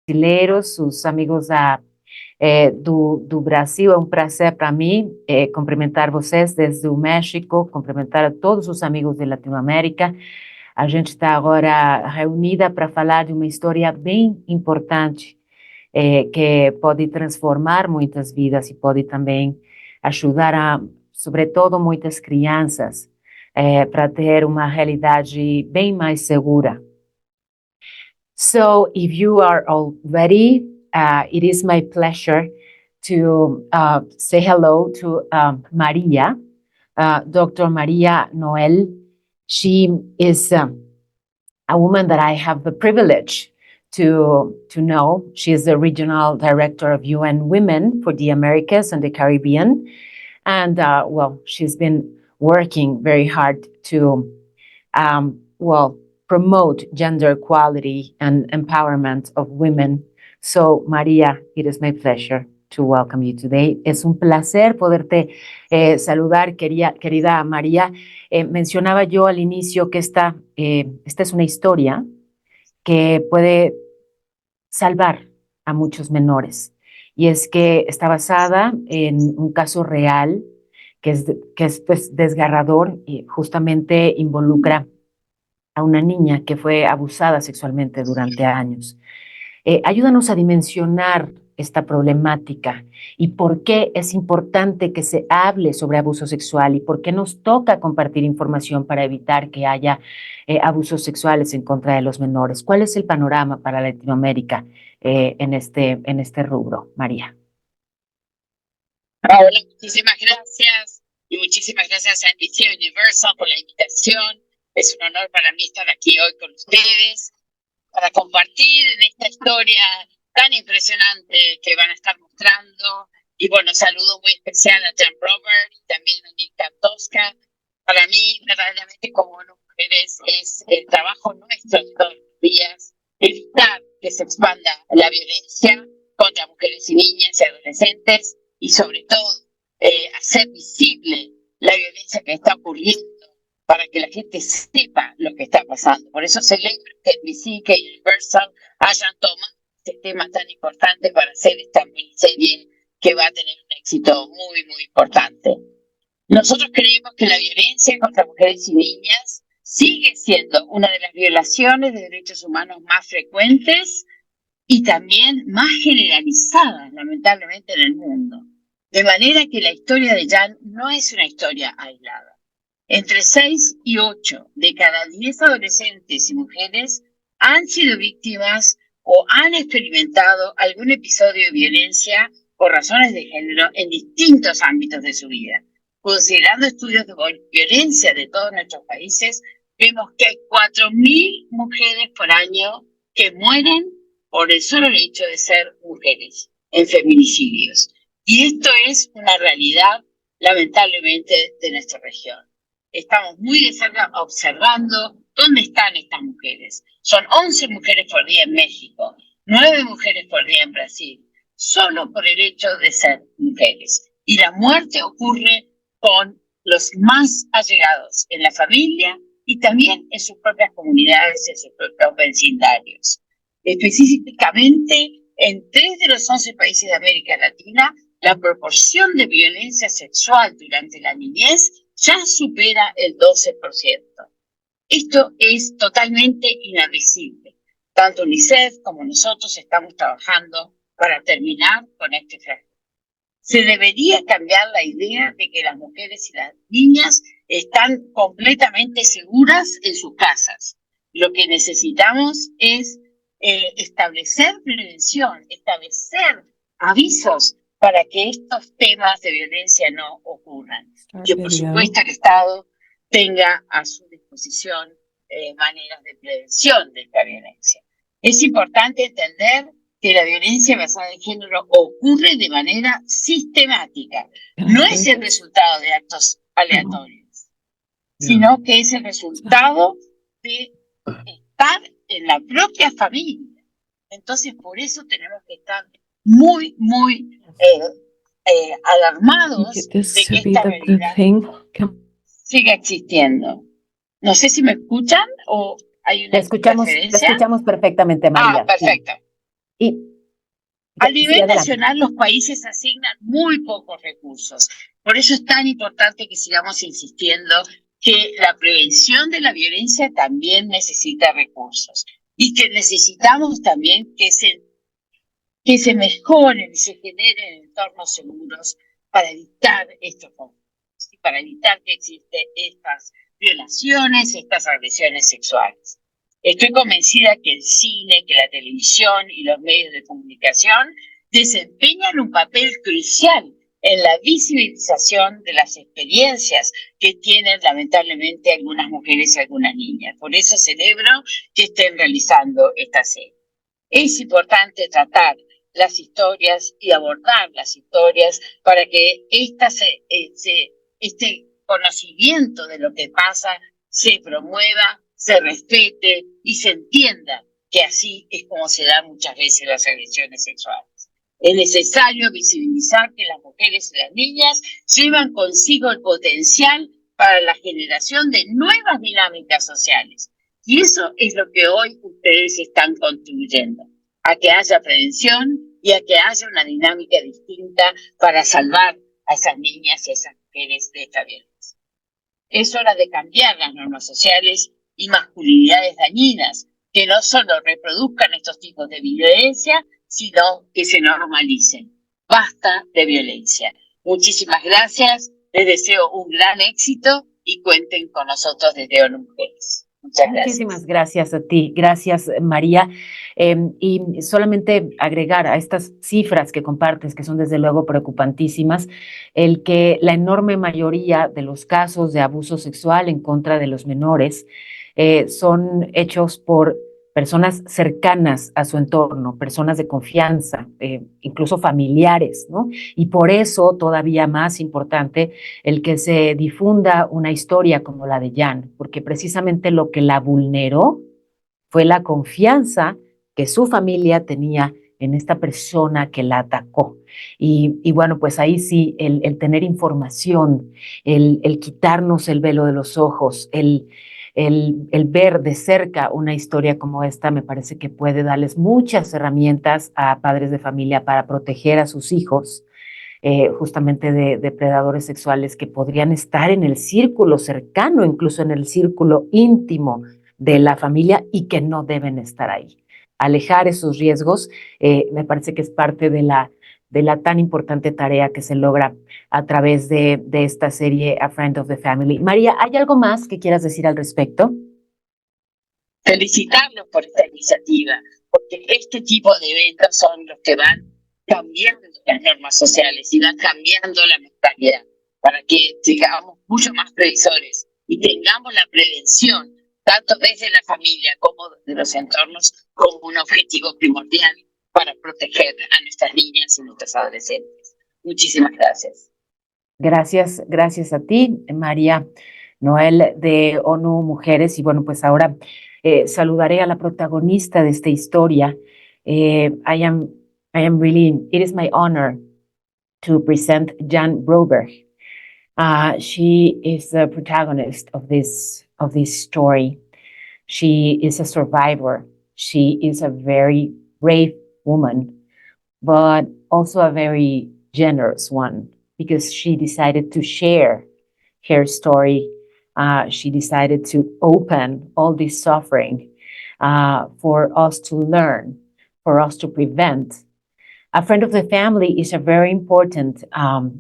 brasileiros, os amigos do Brasil. É um prazer para mim cumprimentar vocês desde o México, cumprimentar a todos os amigos de Latinoamérica. A gente está agora reunida para falar de uma história bem importante que pode transformar muitas vidas e pode também ajudar sobretudo, muitas crianças para ter uma realidade bem mais segura. So, if you are all ready, it is my pleasure to say hello to Maria, Dr. Maria Noel. She is a woman that I have the privilege to know. She is the regional director of UN Women for the Americas and the Caribbean. And, she's been working very hard to, promote gender equality and empowerment of women. So, Maria, it is my pleasure to welcome you today. Es un placer poderte saludar, querida María. Mencionaba yo al inicio que esta es una historia que puede salvar a muchos menores. Y es que está basada en un caso real que es pues, desgarrador y justamente involucra a una niña que fue abusada sexualmente durante años. Ayúdanos a dimensionar esta problemática y por qué es importante que se hable sobre abuso sexual y por qué nos toca compartir información para evitar que haya abusos sexuales en contra de los menores. ¿Cuál es el panorama para Latinoamérica en este rubro, María? Hola, muchísimas gracias y muchísimas gracias a NBC Universal por la invitación. Es un honor para mí estar aquí hoy con ustedes para compartir en esta historia tan impresionante que van a estar mostrando. Y bueno, saludo muy especial a Jan Broberg y también a Nick Antosca. Para mí, verdaderamente, como mujeres, es el trabajo nuestro de todos los días, evitar que se expanda la violencia contra mujeres y niñas y adolescentes y sobre todo hacer visible la violencia que está ocurriendo para que la gente sepa lo que está pasando. Por eso celebro que NBC, que Universal hayan tomado este tema tan importante para hacer esta miniserie que va a tener un éxito muy, muy importante. Nosotros creemos que la violencia contra mujeres y niñas sigue siendo una de las violaciones de derechos humanos más frecuentes y también más generalizadas, lamentablemente, en el mundo. De manera que la historia de Jan no es una historia aislada. Entre 6 y 8 de cada 10 adolescentes y mujeres han sido víctimas o han experimentado algún episodio de violencia por razones de género en distintos ámbitos de su vida. Considerando estudios de violencia de todos nuestros países, vemos que hay 4.000 mujeres por año que mueren por el solo hecho de ser mujeres en feminicidios. Y esto es una realidad, lamentablemente, de nuestra región. Estamos muy de cerca observando dónde están estas mujeres. Son 11 mujeres por día en México, 9 mujeres por día en Brasil, solo por el hecho de ser mujeres. Y la muerte ocurre con los más allegados en la familia y también en sus propias comunidades, en sus propios vecindarios. Específicamente, en 3 de los 11 países de América Latina, la proporción de violencia sexual durante la niñez ya supera el 12%. Esto es totalmente inadmisible. Tanto UNICEF como nosotros estamos trabajando para terminar con este flagelo. Se debería cambiar la idea de que las mujeres y las niñas están completamente seguras en sus casas. Lo que necesitamos es establecer prevención, establecer avisos para que estos temas de violencia no ocurran. Que por supuesto el Estado tenga a su disposición maneras de prevención de esta violencia. Es importante entender que la violencia basada en género ocurre de manera sistemática. No es el resultado de actos aleatorios, sino que es el resultado de estar en la propia familia. Entonces, por eso tenemos que estar muy, muy alarmados de que esta realidad siga existiendo. No sé si me escuchan o hay una Te escuchamos perfectamente, María. Perfecto. Y A sí, nivel adelante. nacional, los países asignan muy pocos recursos. Por eso es tan importante que sigamos insistiendo que la prevención de la violencia también necesita recursos y que necesitamos también que se mejoren y se generen entornos seguros para evitar estos conflictos y para evitar que existen estas violaciones, estas agresiones sexuales. Estoy convencida que el cine, que la televisión y los medios de comunicación desempeñan un papel crucial en la visibilización de las experiencias que tienen lamentablemente algunas mujeres y algunas niñas. Por eso celebro que estén realizando esta serie. Es importante tratar las historias y abordar las historias para que este conocimiento de lo que pasa se promueva, se respete y se entienda que así es como se dan muchas veces las agresiones sexuales. Es necesario visibilizar que las mujeres y las niñas llevan consigo el potencial para la generación de nuevas dinámicas sociales. Y eso es lo que hoy ustedes están contribuyendo, a que haya prevención y a que haya una dinámica distinta para salvar a esas niñas y a esas mujeres de esta violencia. Es hora de cambiar las normas sociales y masculinidades dañinas que no solo reproduzcan estos tipos de violencia, sino que se normalicen. Basta de violencia. Muchísimas gracias, les deseo un gran éxito y cuenten con nosotros desde ONU Mujeres. Muchas gracias. Muchísimas gracias a ti. Gracias, María. Y solamente agregar a estas cifras que compartes, que son desde luego preocupantísimas, el que la enorme mayoría de los casos de abuso sexual en contra de los menores son hechos por personas cercanas a su entorno, personas de confianza, incluso familiares, ¿no? Y por eso, todavía más importante, el que se difunda una historia como la de Jan, porque precisamente lo que la vulneró fue la confianza que su familia tenía en esta persona que la atacó. Y bueno, pues ahí sí, el tener información, el quitarnos el velo de los ojos, el ver de cerca una historia como esta, me parece que puede darles muchas herramientas a padres de familia para proteger a sus hijos, justamente de depredadores sexuales que podrían estar en el círculo cercano, incluso en el círculo íntimo de la familia y que no deben estar ahí. Alejar esos riesgos me parece que es parte de la tan importante tarea que se logra a través de esta serie A Friend of the Family. María, ¿hay algo más que quieras decir al respecto? Felicitarlos por esta iniciativa, porque este tipo de eventos son los que van cambiando las normas sociales y van cambiando la mentalidad para que sigamos mucho más previsores y tengamos la prevención, tanto desde la familia como de los entornos, como un objetivo primordial para proteger a nuestras niñas y nuestros adolescentes. Muchísimas gracias. Gracias a ti, María Noel de ONU Mujeres. Y bueno, pues ahora saludaré a la protagonista de esta historia. I am really, it is my honor to present Jan Broberg. She is the protagonist of this story. She is a survivor. She is a very brave woman, but also a very generous one, because she decided to share her story. She decided to open all this suffering for us to learn, for us to prevent. A Friend of the Family is a very important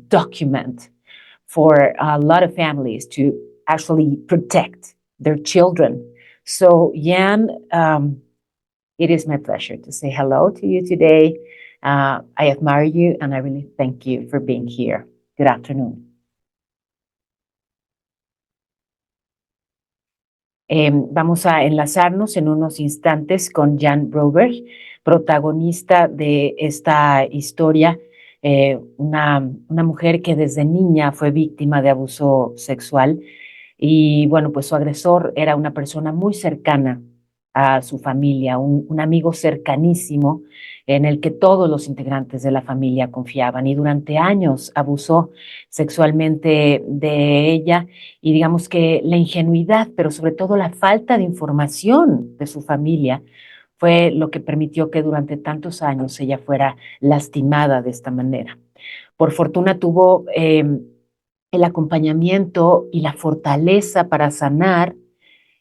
document for a lot of families to actually protect their children. So, Jan, it is my pleasure to say hello to you today. I admire you and I really thank you for being here. Good afternoon. Vamos a enlazarnos en unos instantes con Jan Broberg, protagonista de esta historia, una mujer que desde niña fue víctima de abuso sexual y bueno, pues su agresor era una persona muy cercana a su familia, un amigo cercanísimo en el que todos los integrantes de la familia confiaban y durante años abusó sexualmente de ella y digamos que la ingenuidad, pero sobre todo la falta de información de su familia fue lo que permitió que durante tantos años ella fuera lastimada de esta manera. Por fortuna tuvo el acompañamiento y la fortaleza para sanar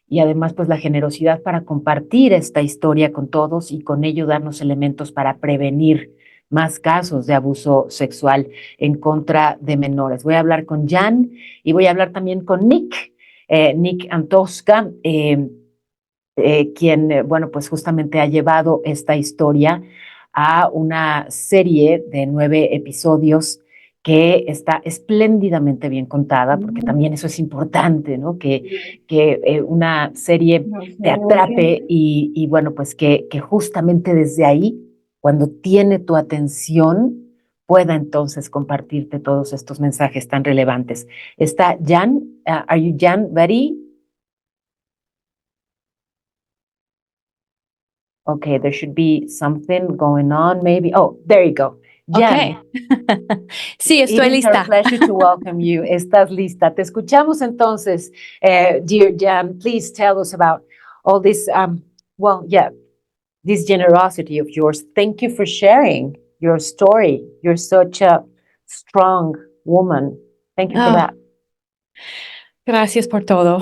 y además pues la generosidad para compartir esta historia con todos y con ello darnos elementos para prevenir más casos de abuso sexual en contra de menores. Voy a hablar con Jan y voy a hablar también con Nick Antosca, quien, bueno, pues justamente ha llevado esta historia a una serie de 9 episodios que está espléndidamente bien contada, porque también eso es importante, ¿no? Que una serie te atrape y bueno, pues que justamente desde ahí, cuando tiene tu atención, pueda entonces compartirte todos estos mensajes tan relevantes. Está Jan, are you Jan ready? Okay, there should be something going on, maybe. Oh, there you go. Jan, Okay. Sí, estoy it is lista. our pleasure to welcome you. Estás lista. Te escuchamos entonces, dear Jan. Please tell us about all this, this generosity of yours. Thank you for sharing your story. You're such a strong woman. Thank you for that. Gracias por todo.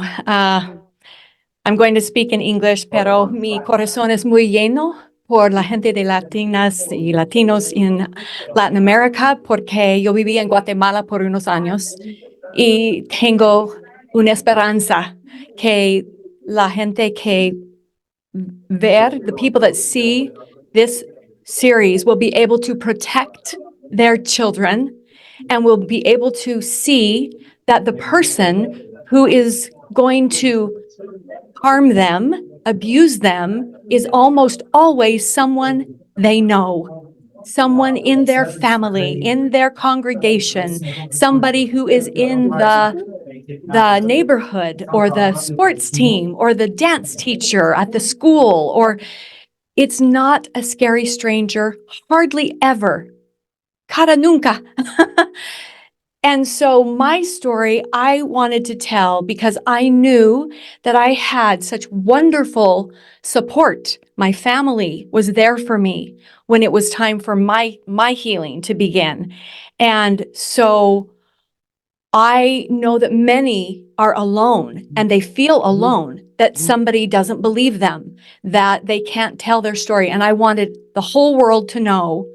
I'm going to speak in English, pero mi corazón es muy lleno por la gente de latinas y latinos en Latin America, porque yo viví en Guatemala por unos años y tengo una esperanza que la gente que the people that see this series will be able to protect their children and will be able to see that the person who is going to harm them, abuse them, is almost always someone they know, someone in their family, in their congregation, somebody who is in the neighborhood or the sports team or the dance teacher at the school, or it's not a scary stranger, hardly ever. Cara nunca. And so my story I wanted to tell because I knew that I had such wonderful support. My family was there for me when it was time for my healing to begin. And so I know that many are alone and they feel alone, that somebody doesn't believe them, that they can't tell their story. And I wanted the whole world to know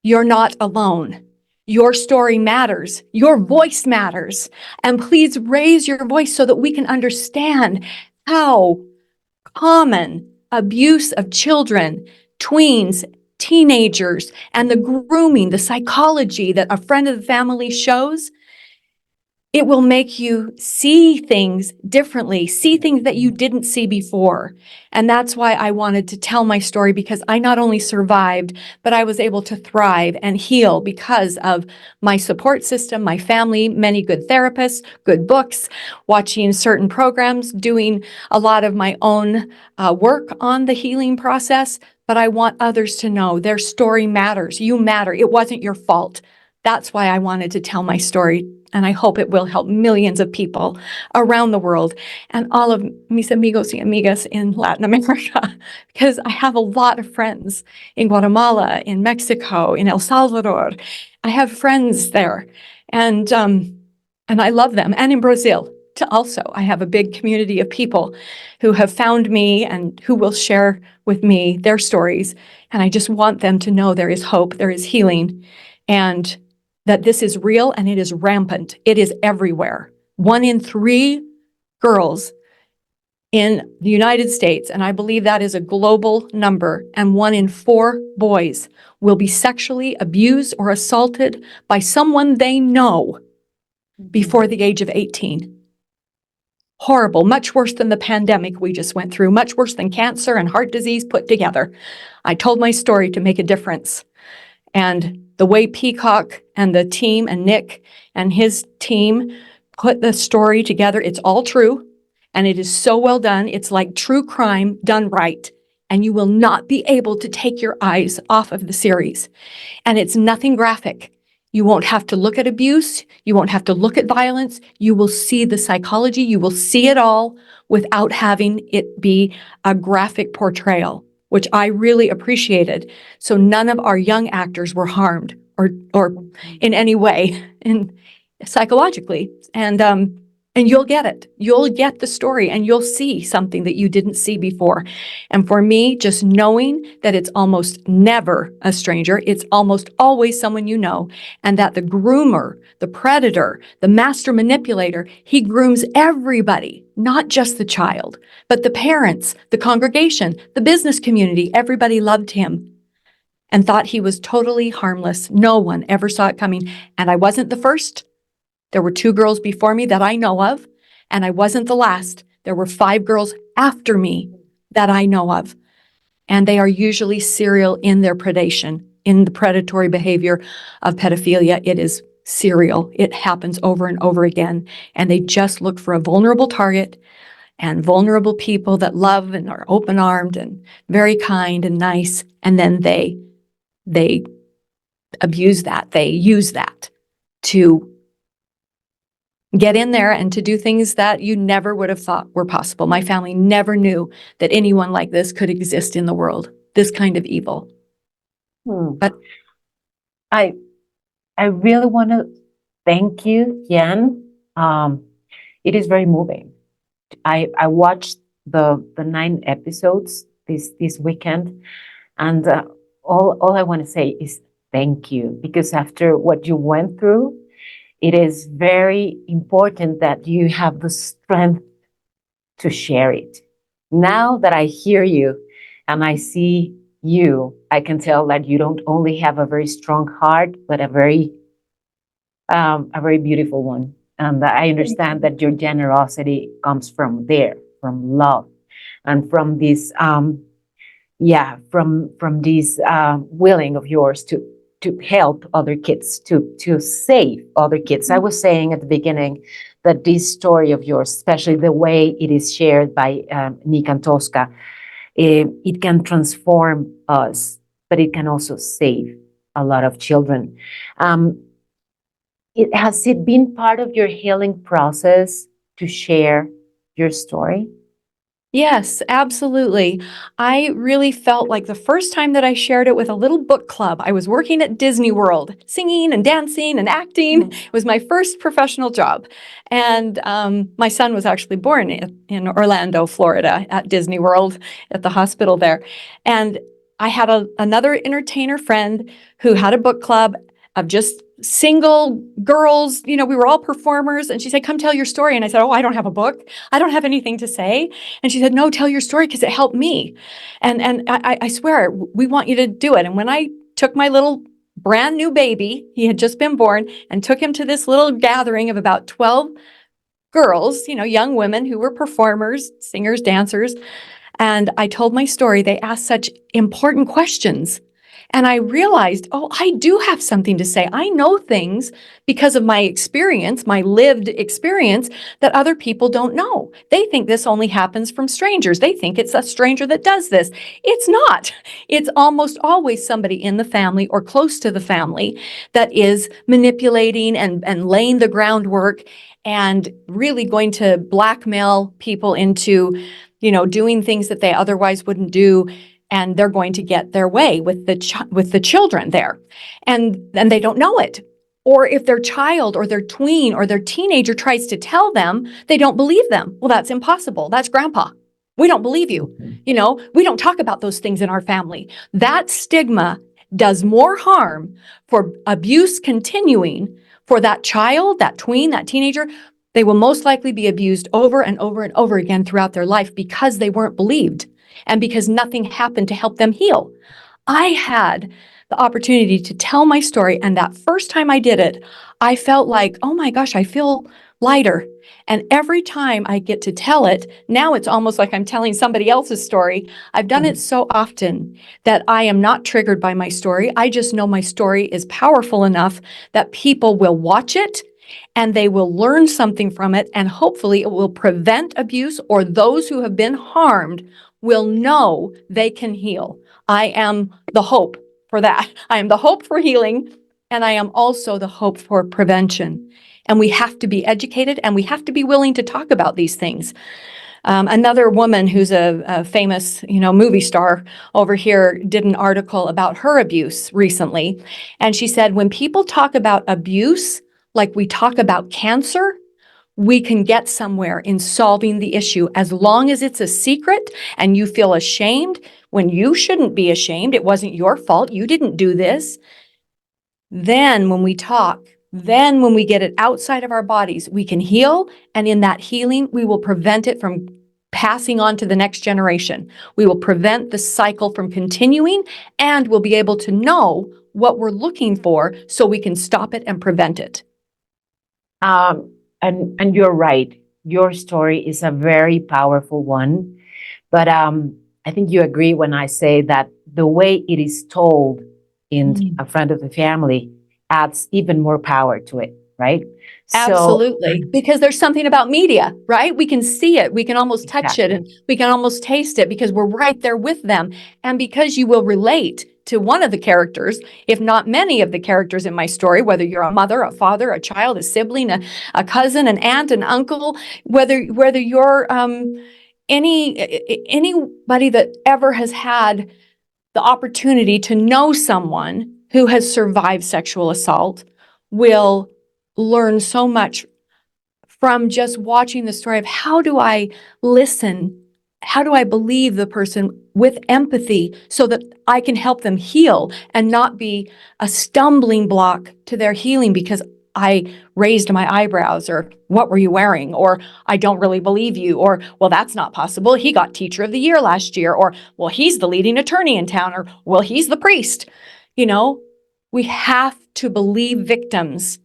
you're not alone. Your story matters. Your voice matters. And please raise your voice so that we can understand how common abuse of children, tweens, teenagers, and the grooming, the psychology that a friend of the family shows, it will make you see things differently, see things that you didn't see before. And that's why I wanted to tell my story, because I not only survived, but I was able to thrive and heal because of my support system, my family, many good therapists, good books, watching certain programs, doing a lot of my own work on the healing process. But I want others to know their story matters. You matter. It wasn't your fault. That's why I wanted to tell my story. And I hope it will help millions of people around the world and all of mis amigos y amigas in Latin America, because I have a lot of friends in Guatemala, in Mexico, in El Salvador. I have friends there, and I love them. And in Brazil, also, I have a big community of people who have found me and who will share with me their stories. And I just want them to know there is hope, there is healing, and that this is real and it is rampant. It is everywhere. 1 in 3 girls in the United States, and I believe that is a global number, and 1 in 4 boys will be sexually abused or assaulted by someone they know before the age of 18. Horrible, much worse than the pandemic we just went through, much worse than cancer and heart disease put together. I told my story to make a difference. And the way Peacock and the team and Nick and his team put the story together, it's all true. And it is so well done. It's like true crime done right. And you will not be able to take your eyes off of the series. And it's nothing graphic. You won't have to look at abuse. You won't have to look at violence. You will see the psychology. You will see it all without having it be a graphic portrayal. which I really appreciated. So none of our young actors were harmed or in any way psychologically. And you'll get it. You'll get the story and you'll see something that you didn't see before. And for me, just knowing that it's almost never a stranger, it's almost always someone you know, and that the groomer, the predator, the master manipulator, he grooms everybody, not just the child, but the parents, the congregation, the business community. Everybody loved him and thought he was totally harmless. No one ever saw it coming. And I wasn't the first. There were 2 girls before me that I know of, and I wasn't the last. There were 5 girls after me that I know of, and they are usually serial in their predation, in the predatory behavior of pedophilia. It is serial. It happens over and over again, and they just look for a vulnerable target and vulnerable people that love and are open-armed and very kind and nice, and then they abuse that. They use that to get in there and to do things that you never would have thought were possible. My family never knew that anyone like this could exist in the world, this kind of evil. But I really want to thank you, Jan. It is very moving. I watched the 9 episodes this weekend, and all I want to say is thank you, because after what you went through, it is very important that you have the strength to share it. Now that I hear you and I see you, I can tell that you don't only have a very strong heart, but a very beautiful one. And I understand that your generosity comes from there, from love, and from this, from this willing of yours to help other kids, to save other kids. I was saying at the beginning that this story of yours, especially the way it is shared by Nick Antosca, it can transform us, but it can also save a lot of children. Has it been part of your healing process to share your story? Yes, absolutely. I really felt like the first time that I shared it with a little book club, I was working at Disney World, singing and dancing and acting. It was my first professional job. And my son was actually born in Orlando, Florida, at Disney World, at the hospital there. And I had another entertainer friend who had a book club of just single girls. We were all performers. And she said, come tell your story. And I said, oh, I don't have a book. I don't have anything to say. And she said, no, tell your story because it helped me. And I swear, we want you to do it. And when I took my little brand new baby, he had just been born, and took him to this little gathering of about 12 girls, young women who were performers, singers, dancers. And I told my story. They asked such important questions. And I realized, oh, I do have something to say. I know things because of my experience, my lived experience, that other people don't know. They think this only happens from strangers. They think it's a stranger that does this. It's not. It's almost always somebody in the family or close to the family that is manipulating and laying the groundwork and really going to blackmail people into, doing things that they otherwise wouldn't do. And they're going to get their way with the children there. And they don't know it. Or if their child or their tween or their teenager tries to tell them, they don't believe them. Well, that's impossible. That's grandpa. We don't believe you. We don't talk about those things in our family. That stigma does more harm for abuse continuing for that child, that tween, that teenager. They will most likely be abused over and over and over again throughout their life because they weren't believed. And because nothing happened to help them heal. I had the opportunity to tell my story. And that first time I did it, I felt like, oh my gosh, I feel lighter. And every time I get to tell it, now it's almost like I'm telling somebody else's story. I've done it so often that I am not triggered by my story. I just know my story is powerful enough that people will watch it and they will learn something from it. And hopefully it will prevent abuse, or those who have been harmed will know they can heal. I am the hope for that. I am the hope for healing, and I am also the hope for prevention. And we have to be educated, and we have to be willing to talk about these things. Another woman who's a famous, movie star over here did an article about her abuse recently. And she said, when people talk about abuse, like we talk about cancer, we can get somewhere in solving the issue as long as it's a secret and you feel ashamed when you shouldn't be ashamed. It wasn't your fault. You didn't do this. Then when we talk, then when we get it outside of our bodies, we can heal. And in that healing, we will prevent it from passing on to the next generation. We will prevent the cycle from continuing, and we'll be able to know what we're looking for so we can stop it and prevent it. And you're right. Your story is a very powerful one. But I think you agree when I say that the way it is told in A Friend of the Family adds even more power to it, right? Absolutely. Because there's something about media, right? We can see it. We can almost touch it, and we can almost taste it because we're right there with them. And because you will relate to one of the characters, if not many of the characters in my story, whether you're a mother, a father, a child, a sibling, a cousin, an aunt, an uncle, whether you're anybody that ever has had the opportunity to know someone who has survived sexual assault will learn so much from just watching the story of how do I listen? How do I believe the person with empathy so that I can help them heal and not be a stumbling block to their healing because I raised my eyebrows, or what were you wearing? Or I don't really believe you. Or, well, that's not possible. He got Teacher of the Year last year. Or, well, he's the leading attorney in town. Or, well, he's the priest. We have to believe victims,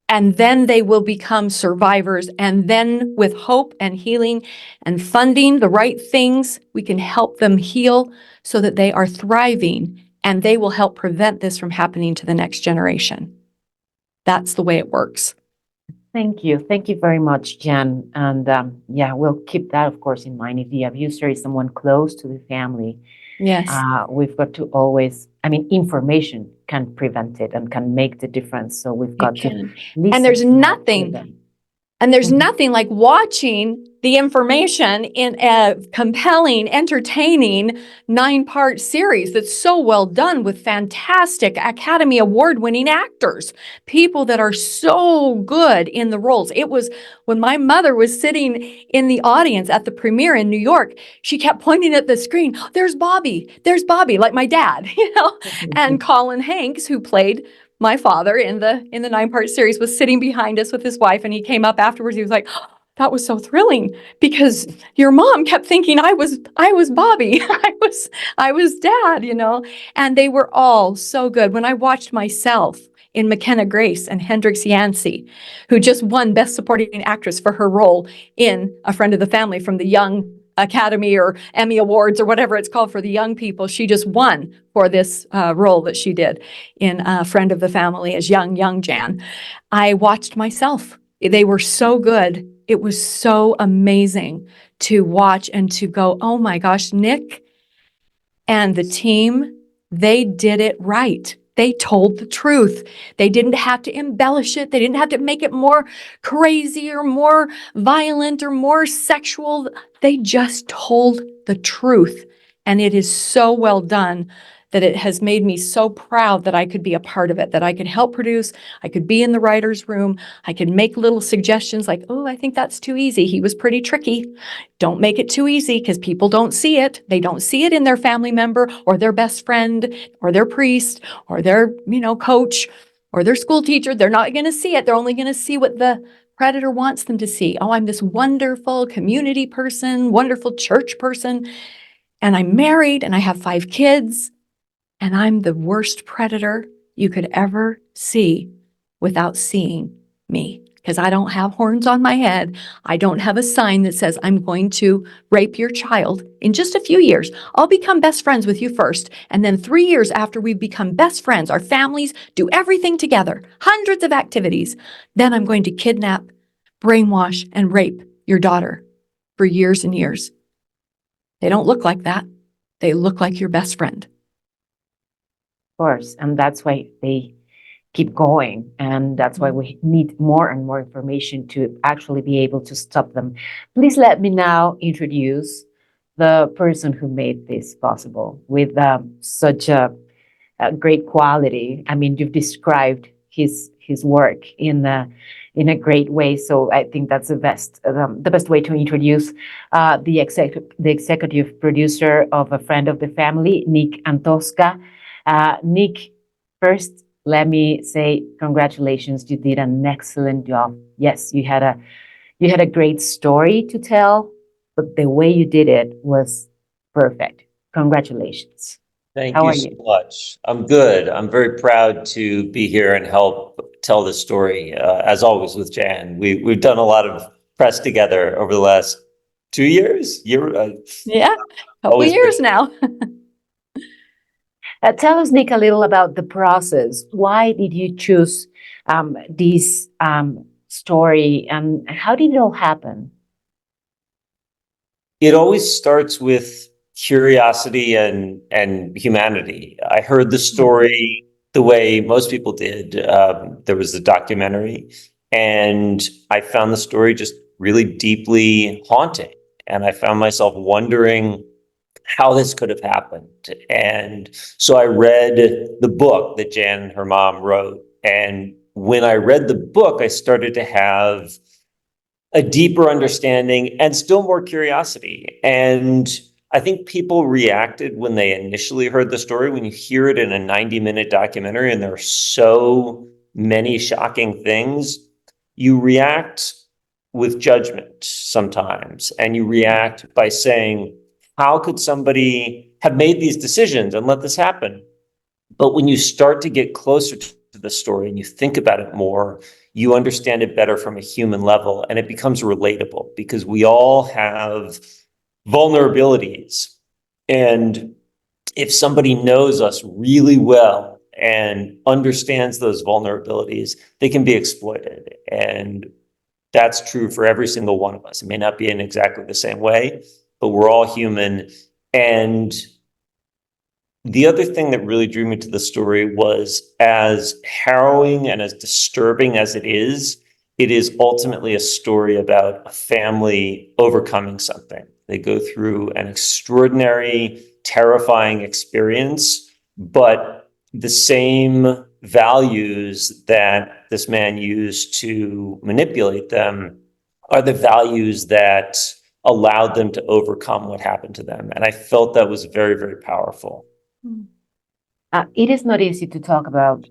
and then they will become survivors. And then with hope and healing and funding the right things, we can help them heal so that they are thriving, and they will help prevent this from happening to the next generation. That's the way it works. Thank you. Thank you very much, Jan. And we'll keep that, of course, in mind. If the abuser is someone close to the family, yes, we've got to always, information can prevent it and can make the difference. So we've got to listen. And there's nothing. And there's nothing like watching the information in a compelling, entertaining 9-part series that's so well done with fantastic Academy Award-winning actors, people that are so good in the roles. It was when my mother was sitting in the audience at the premiere in New York, she kept pointing at the screen, there's Bobby, like my dad, and Colin Hanks, who played my father in the 9-part series, was sitting behind us with his wife, and he came up afterwards. He was like, oh, that was so thrilling because your mom kept thinking I was Bobby. I was dad, and they were all so good. When I watched myself in McKenna Grace and Hendrix Yancey, who just won Best Supporting Actress for her role in A Friend of the Family from the Young Academy or Emmy Awards or whatever it's called for the young people. She just won for this role that she did in A Friend of the Family as young Jan. I watched myself. They were so good. It was so amazing to watch and to go, oh my gosh, Nick and the team, they did it right. They told the truth. They didn't have to embellish it. They didn't have to make it more crazy or more violent or more sexual. They just told the truth. And it is so well done that it has made me so proud that I could be a part of it, that I could help produce. I could be in the writer's room. I could make little suggestions like, oh, I think that's too easy. He was pretty tricky. Don't make it too easy because people don't see it. They don't see it in their family member or their best friend or their priest or their, coach or their school teacher. They're not going to see it. They're only going to see what the predator wants them to see. Oh, I'm this wonderful community person, wonderful church person, and I'm married and I have 5 kids. And I'm the worst predator you could ever see without seeing me, because I don't have horns on my head. I don't have a sign that says I'm going to rape your child in just a few years. I'll become best friends with you first. And then 3 years after we've become best friends, our families do everything together, hundreds of activities. Then I'm going to kidnap, brainwash, and rape your daughter for years and years. They don't look like that. They look like your best friend. Of course, and that's why they keep going. And that's why we need more and more information to actually be able to stop them. Please let me now introduce the person who made this possible with such a great quality. I mean, you've described his work in a great way. So I think that's the best way to introduce the executive producer of A Friend of the Family, Nick Antosca. Nick, first, let me say congratulations. You did an excellent job. Yes, you had a great story to tell, but the way you did it was perfect. Congratulations. Thank How you are so you? much. I'm good. I'm very proud to be here and help tell the story. As always with Jan, we've done a lot of press together over the last 2 years. Yeah, a couple Always years great. now. Tell us, Nick, a little about the process. Why did you choose this story, and how did it all happen? It always starts with curiosity and humanity. I heard the story the way most people did. There was a documentary, and I found the story just really deeply haunting. And I found myself wondering how this could have happened. And so I read the book that Jan and her mom wrote. And when I read the book, I started to have a deeper understanding and still more curiosity. And I think people reacted when they initially heard the story. When you hear it in a 90-minute documentary and there are so many shocking things, you react with judgment sometimes. And you react by saying, how could somebody have made these decisions and let this happen? But when you start to get closer to the story and you think about it more, you understand it better from a human level, and it becomes relatable because we all have vulnerabilities. And if somebody knows us really well and understands those vulnerabilities, they can be exploited. And that's true for every single one of us. It may not be in exactly the same way, but we're all human. And the other thing that really drew me to the story was, as harrowing and as disturbing as it is ultimately a story about a family overcoming something. They go through an extraordinary, terrifying experience, but the same values that this man used to manipulate them are the values that allowed them to overcome what happened to them. And I felt that was very, very powerful. It is not easy to talk about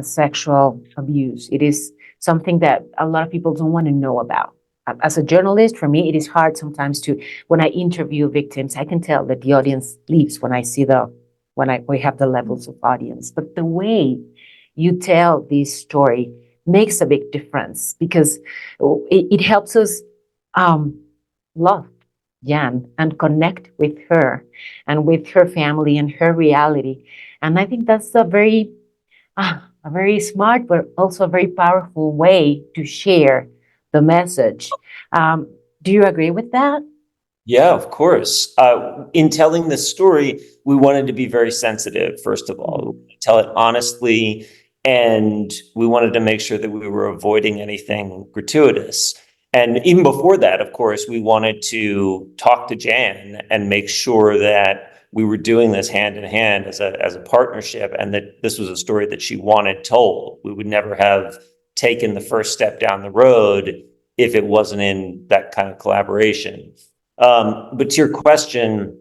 sexual abuse. It is something that a lot of people don't want to know about. As a journalist, for me, it is hard sometimes when I interview victims, I can tell that the audience leaves when we have the levels of audience. But the way you tell this story makes a big difference, because it helps us love Jan and connect with her and with her family and her reality. And I think that's a very smart, but also a very powerful way to share the message. Do you agree with that? Yeah, of course. In telling this story, we wanted to be very sensitive, first of all, tell it honestly, and we wanted to make sure that we were avoiding anything gratuitous. And even before that, of course, we wanted to talk to Jan and make sure that we were doing this hand in hand as a partnership, and that this was a story that she wanted told. We would never have taken the first step down the road if it wasn't in that kind of collaboration. But to your question,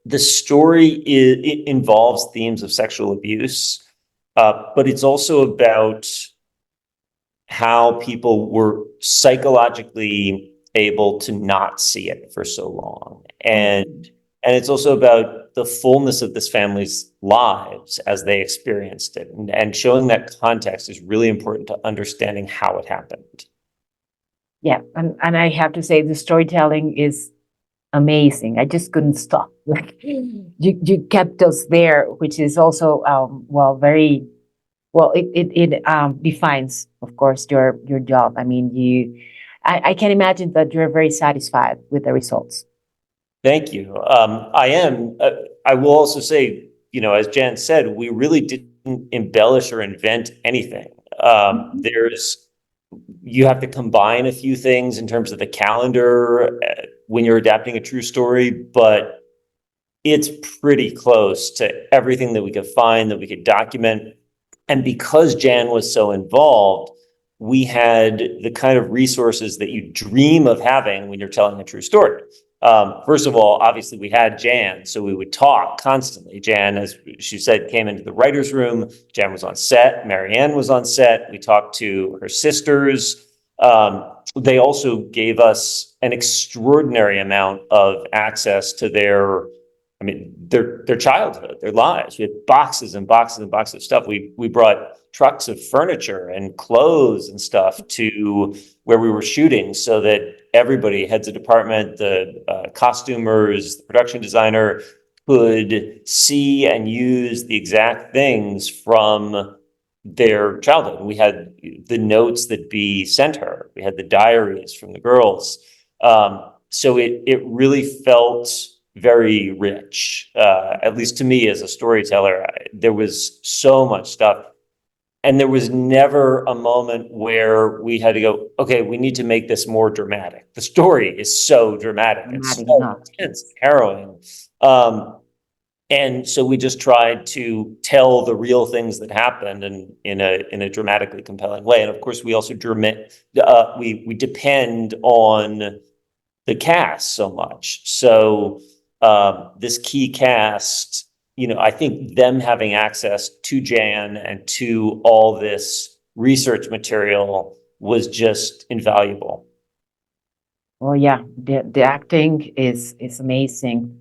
the story it involves themes of sexual abuse, but it's also about how people were psychologically able to not see it for so long. And it's also about the fullness of this family's lives as they experienced it. And showing that context is really important to understanding how it happened. Yeah, and I have to say the storytelling is amazing. I just couldn't stop. Like you kept us there, which is also very well. It defines, of course, your job. I mean, I can imagine that you're very satisfied with the results. Thank you. I am. I will also say, as Jan said, we really did embellish or invent anything. You have to combine a few things in terms of the calendar when you're adapting a true story, but it's pretty close to everything that we could find, that we could document. And because Jan was so involved, we had the kind of resources that you dream of having when you're telling a true story. First of all, obviously we had Jan, so we would talk constantly. Jan, as she said, came into the writer's room. Jan was on set. Marianne was on set. We talked to her sisters. They also gave us an extraordinary amount of access to their childhood, their lives. We had boxes and boxes and boxes of stuff. We brought trucks of furniture and clothes and stuff to where we were shooting so that everybody, heads of department, the costumers, the production designer, could see and use the exact things from their childhood. We had the notes that Bea sent her. We had the diaries from the girls. So it really felt very rich, at least to me as a storyteller. There was so much stuff. And there was never a moment where we had to go, okay, we need to make this more dramatic. The story is so dramatic. It's so intense, harrowing. And so we just tried to tell the real things that happened and in a dramatically compelling way. And of course, we also we depend on the cast so much. So this key cast, I think them having access to Jan and to all this research material was just invaluable. Well, yeah, the acting is amazing.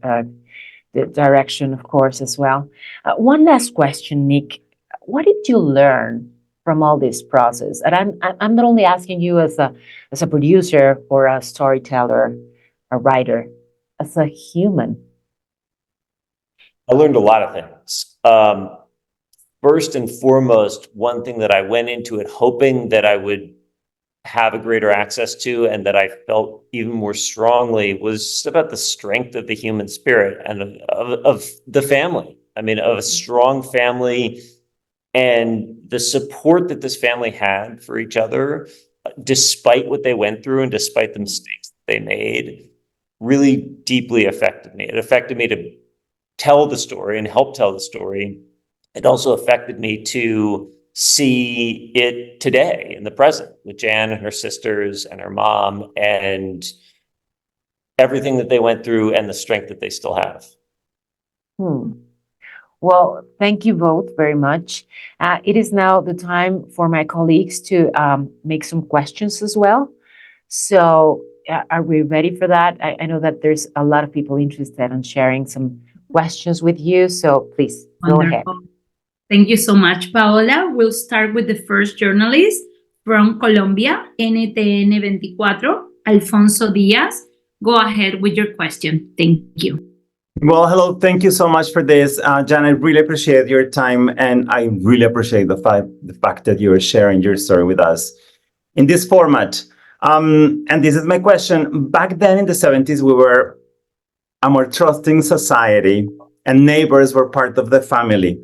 The direction, of course, as well. One last question, Nick. What did you learn from all this process? And I'm not only asking you as a producer or a storyteller, a writer, as a human. I learned a lot of things. First and foremost, one thing that I went into it hoping that I would have a greater access to and that I felt even more strongly was just about the strength of the human spirit and of the family. I mean, of a strong family and the support that this family had for each other, despite what they went through and despite the mistakes that they made, really deeply affected me. It affected me to tell the story and help tell the story. It also affected me to see it today in the present with Jan and her sisters and her mom and everything that they went through and the strength that they still have. Well, thank you both very much. It is now the time for my colleagues to make some questions as well. So are we ready for that? I know that there's a lot of people interested in sharing some questions with you. So please go ahead. Thank you so much, Paola. We'll start with the first journalist from Colombia, NTN 24, Alfonso Diaz. Go ahead with your question. Thank you. Well, hello. Thank you so much for this. Jan, I really appreciate your time, and I really appreciate the fact that you are sharing your story with us in this format. And this is my question. Back then in the 70s, we were a more trusting society, and neighbors were part of the family.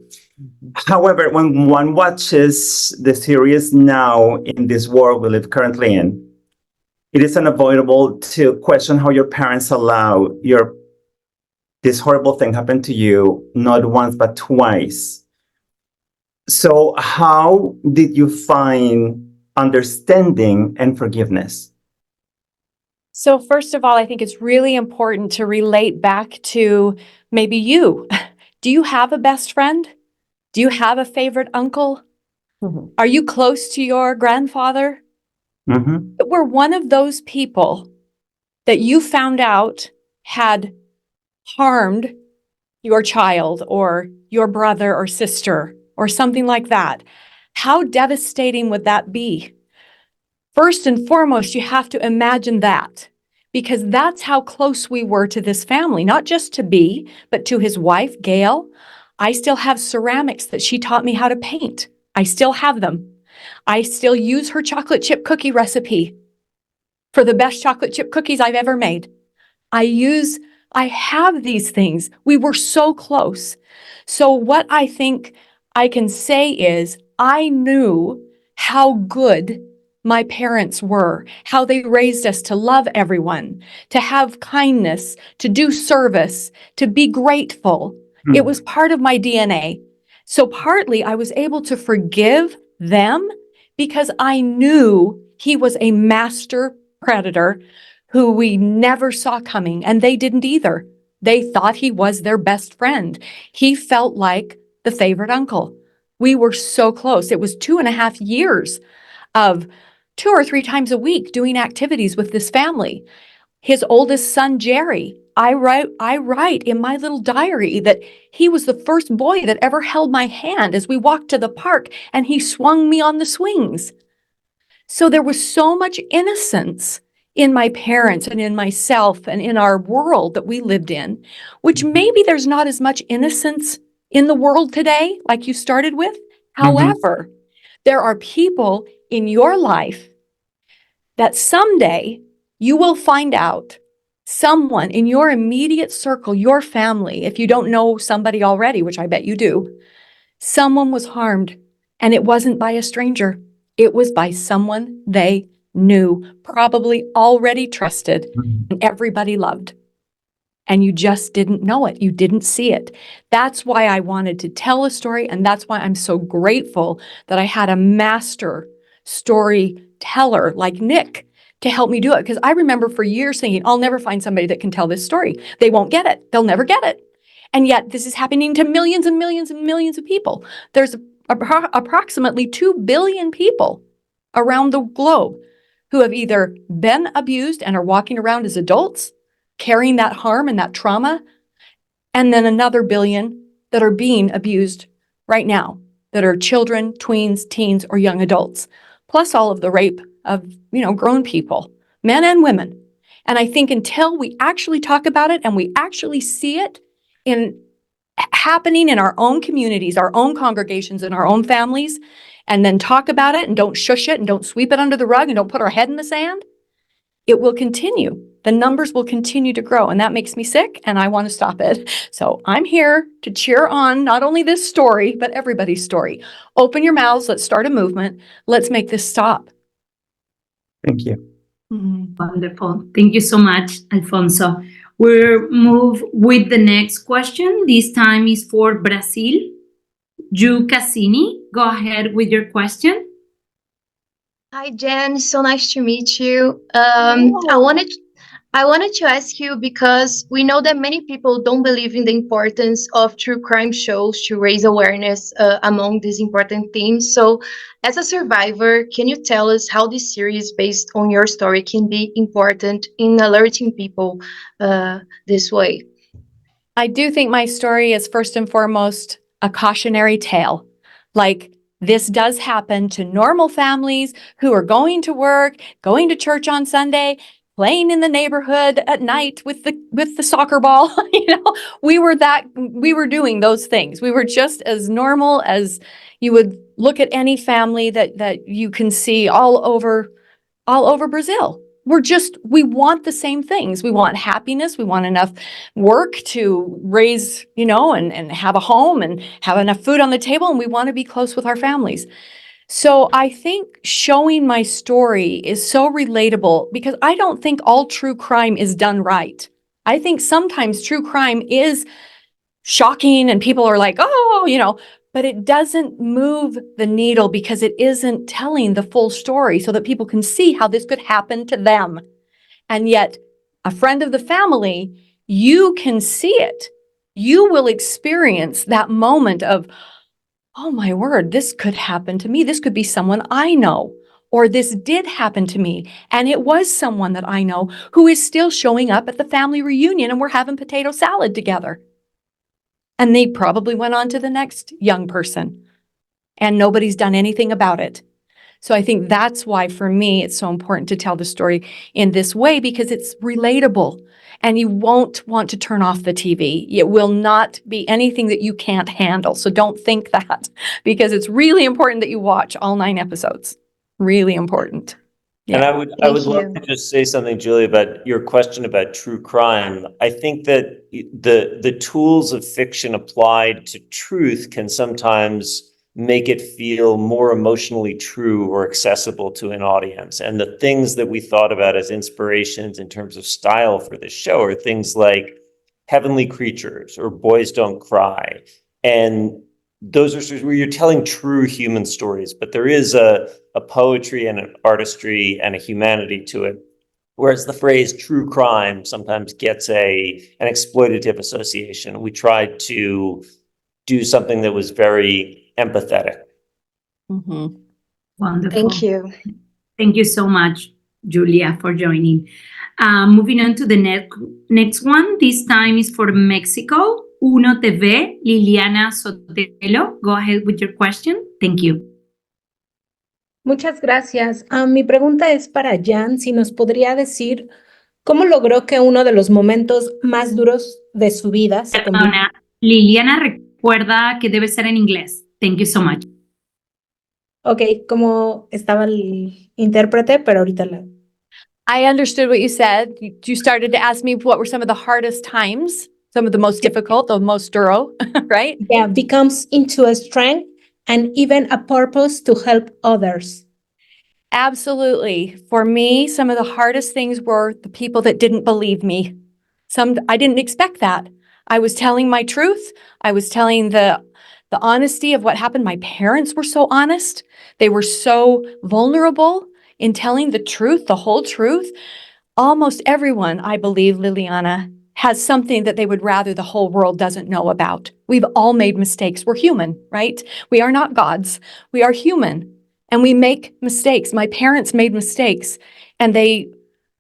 However, when one watches the series now in this world we live currently in, it is unavoidable to question how your parents allow this horrible thing happen to you, not once, but twice. So how did you find understanding and forgiveness? So first of all, I think it's really important to relate back to maybe you. Do you have a best friend? Do you have a favorite uncle? Mm-hmm. Are you close to your grandfather? Mm-hmm. We're one of those people that you found out had harmed your child or your brother or sister or something like that. How devastating would that be? First and foremost, you have to imagine that, because that's how close we were to this family, not just to Bea, but to his wife, Gail. I still have ceramics that she taught me how to paint. I still have them. I still use her chocolate chip cookie recipe for the best chocolate chip cookies I've ever made. I have these things. We were so close. So what I think I can say is I knew how good my parents were, how they raised us to love everyone, to have kindness, to do service, to be grateful. It was part of my DNA. So partly I was able to forgive them because I knew he was a master predator who we never saw coming, and they didn't either. They thought he was their best friend. He felt like the favorite uncle. We were so close. It was 2.5 years of 2 or 3 times a week doing activities with this family. His oldest son, Jerry, I write in my little diary that he was the first boy that ever held my hand as we walked to the park, and he swung me on the swings. So there was so much innocence in my parents and in myself and in our world that we lived in, which maybe there's not as much innocence in the world today, like you started with. However, there are people in your life that someday you will find out someone in your immediate circle, your family, if you don't know somebody already, which I bet you do, someone was harmed, and it wasn't by a stranger. It was by someone they knew, probably already trusted, and everybody loved. And you just didn't know it. You didn't see it. That's why I wanted to tell a story, and that's why I'm so grateful that I had a master storyteller like Nick to help me do it. Because I remember for years thinking, I'll never find somebody that can tell this story. They won't get it. They'll never get it. And yet this is happening to millions and millions and millions of people. There's approximately 2 billion people around the globe who have either been abused and are walking around as adults, carrying that harm and that trauma, and then another billion that are being abused right now, that are children, tweens, teens, or young adults, plus all of the rape of, grown people, men and women. And I think until we actually talk about it and we actually see it happening in our own communities, our own congregations, and our own families, and then talk about it and don't shush it and don't sweep it under the rug and don't put our head in the sand, it will continue. The numbers will continue to grow, and that makes me sick, and I want to stop it. So I'm here to cheer on not only this story, but everybody's story. Open your mouths. Let's start a movement. Let's make this stop. Thank you. Wonderful. Thank you so much, Alfonso. We'll move with the next question. This time is for Brazil. Ju Cassini, go ahead with your question. Hi, Jen. So nice to meet you. I wanted to ask you, because we know that many people don't believe in the importance of true crime shows to raise awareness among these important themes. So as a survivor, can you tell us how this series based on your story can be important in alerting people this way? I do think my story is first and foremost a cautionary tale. Like, this does happen to normal families who are going to work, going to church on Sunday, playing in the neighborhood at night with the soccer ball. We were doing those things. We were just as normal as you would look at any family that you can see all over Brazil. We want the same things. We want happiness. We want enough work to raise, and have a home and have enough food on the table. And we want to be close with our families. So I think showing my story is so relatable, because I don't think all true crime is done right. I think sometimes true crime is shocking and people are like, oh, but it doesn't move the needle because it isn't telling the full story so that people can see how this could happen to them. And yet, a friend of the family, you can see it. You will experience that moment of, oh my word, this could happen to me. This could be someone I know, or this did happen to me. And it was someone that I know who is still showing up at the family reunion, and we're having potato salad together. And they probably went on to the next young person, and nobody's done anything about it. So I think that's why, for me, it's so important to tell the story in this way, because it's relatable. And you won't want to turn off the TV. It will not be anything that you can't handle. So don't think that, because it's really important that you watch all 9 episodes. Really important. And Yeah. I would Thank love you. to just say something, Julie, about your question about true crime. I think that the tools of fiction applied to truth can sometimes make it feel more emotionally true or accessible to an audience. And the things that we thought about as inspirations in terms of style for this show are things like Heavenly Creatures or Boys Don't Cry. And those are stories where you're telling true human stories, but there is a poetry and an artistry and a humanity to it. Whereas the phrase true crime sometimes gets an exploitative association. We tried to do something that was very empathetic. Mhm. Wonderful. Thank you. Thank you so much, Julia, for joining. Moving on to the next one. This time is for Mexico. Uno TV, Liliana Sotelo. Go ahead with your question. Thank you. Muchas gracias. Mi pregunta es para Jan, si nos podría decir cómo logró que uno de los momentos más duros de su vida se convirtiera. Liliana recuerda que debe ser en inglés. Thank you so much. Ok, como estaba el intérprete, pero ahorita la... I understood what you said. You started to ask me what were some of the hardest times, some of the most difficult, the most duro, right? Yeah, becomes into a strength and even a purpose to help others. Absolutely. For me, some of the hardest things were the people that didn't believe me. I didn't expect that. I was telling my truth. I was telling the honesty of what happened. My parents were so honest. They were so vulnerable in telling the truth, the whole truth. Almost everyone, I believe, Liliana, has something that they would rather the whole world doesn't know about. We've all made mistakes. We're human, right? We are not gods. We are human. And we make mistakes. My parents made mistakes, and they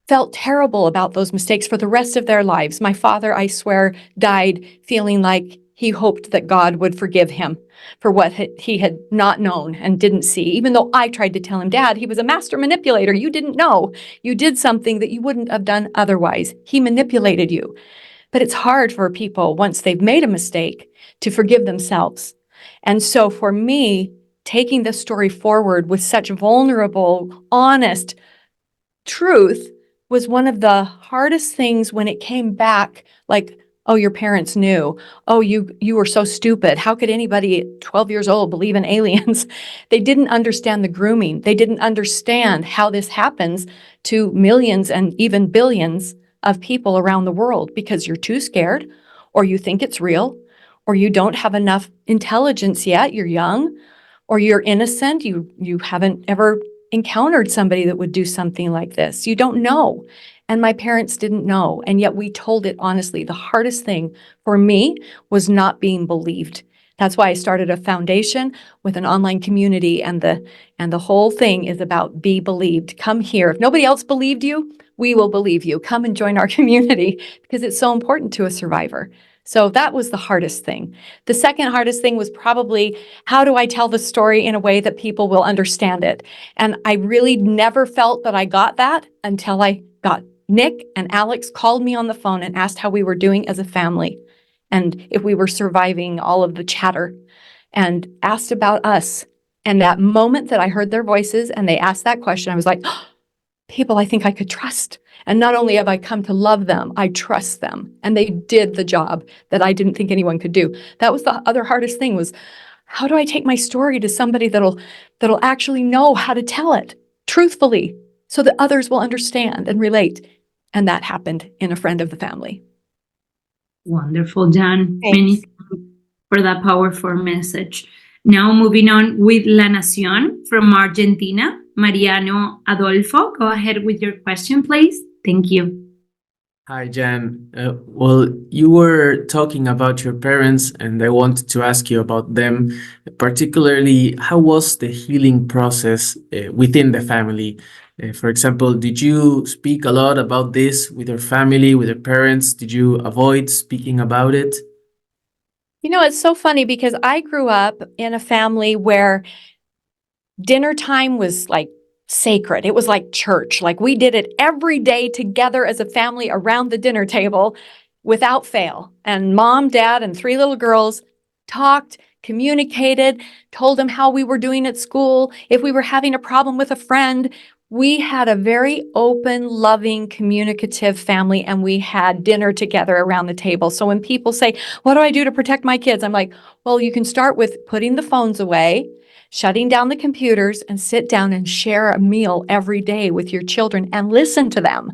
felt terrible about those mistakes for the rest of their lives. My father, I swear, died feeling like he hoped that God would forgive him for what he had not known and didn't see, even though I tried to tell him, Dad, he was a master manipulator. You didn't know. You did something that you wouldn't have done otherwise. He manipulated you. But it's hard for people, once they've made a mistake, to forgive themselves. And so for me, taking this story forward with such vulnerable, honest truth was one of the hardest things when it came back, like, oh, your parents knew. Oh, you were so stupid. How could anybody at 12 years old believe in aliens? They didn't understand the grooming. They didn't understand how this happens to millions and even billions of people around the world because you're too scared, or you think it's real, or you don't have enough intelligence yet. You're young, or you're innocent. You haven't ever encountered somebody that would do something like this. You don't know. And my parents didn't know. And yet we told it honestly. The hardest thing for me was not being believed. That's why I started a foundation with an online community, and the whole thing is about be believed. Come here. If nobody else believed you, we will believe you. Come and join our community because it's so important to a survivor. So that was the hardest thing. The second hardest thing was probably, how do I tell the story in a way that people will understand it? And I really never felt that I got that until I got Nick and Alex called me on the phone and asked how we were doing as a family and if we were surviving all of the chatter, and asked about us. And that moment that I heard their voices and they asked that question, I was like, oh, people I think I could trust. And not only have I come to love them, I trust them. And they did the job that I didn't think anyone could do. That was the other hardest thing, was how do I take my story to somebody that'll actually know how to tell it truthfully so that others will understand and relate? And that happened in a friend of the family. Wonderful, Jan. Thanks. Many thanks for that powerful message. Now moving on with La Nación from Argentina, Mariano Adolfo. Go ahead with your question, please. Thank you. Hi, Jan. Well, you were talking about your parents, and I wanted to ask you about them. Particularly, how was the healing process within the family? For example, did you speak a lot about this with your family, with your parents? Did you avoid speaking about it? You know, it's so funny because I grew up in a family where dinner time was like sacred. It was like church. Like we did it every day together as a family around the dinner table without fail. And mom, dad, and 3 little girls talked, communicated, told them how we were doing at school. If we were having a problem with a friend, we had a very open, loving, communicative family, and we had dinner together around the table. So when people say, what do I do to protect my kids? I'm like, well, you can start with putting the phones away, shutting down the computers, and sit down and share a meal every day with your children and listen to them.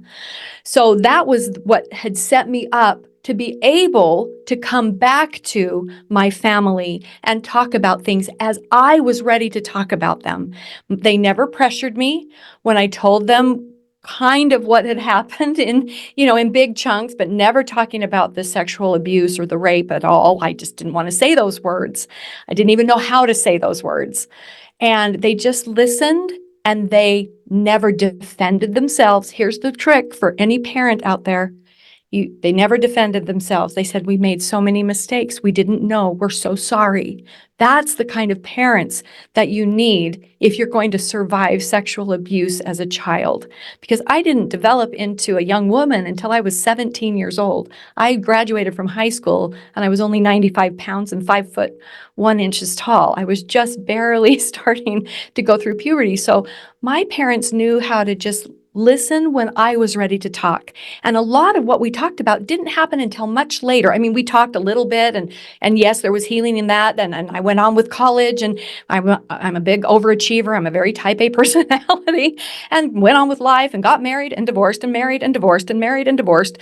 So that was what had set me up to be able to come back to my family and talk about things as I was ready to talk about them. They never pressured me when I told them kind of what had happened in big chunks, but never talking about the sexual abuse or the rape at all. I just didn't want to say those words. I didn't even know how to say those words. And they just listened, and they never defended themselves. Here's the trick for any parent out there. They never defended themselves. They said, we made so many mistakes. We didn't know. We're so sorry. That's the kind of parents that you need if you're going to survive sexual abuse as a child. Because I didn't develop into a young woman until I was 17 years old. I graduated from high school and I was only 95 pounds and 5'1" tall. I was just barely starting to go through puberty. So my parents knew how to just listen when I was ready to talk. And a lot of what we talked about didn't happen until much later. I mean, we talked a little bit, and yes, there was healing in that. And I went on with college, and I'm a big overachiever. I'm a very type A personality, and went on with life and got married and divorced and married and divorced and married and divorced.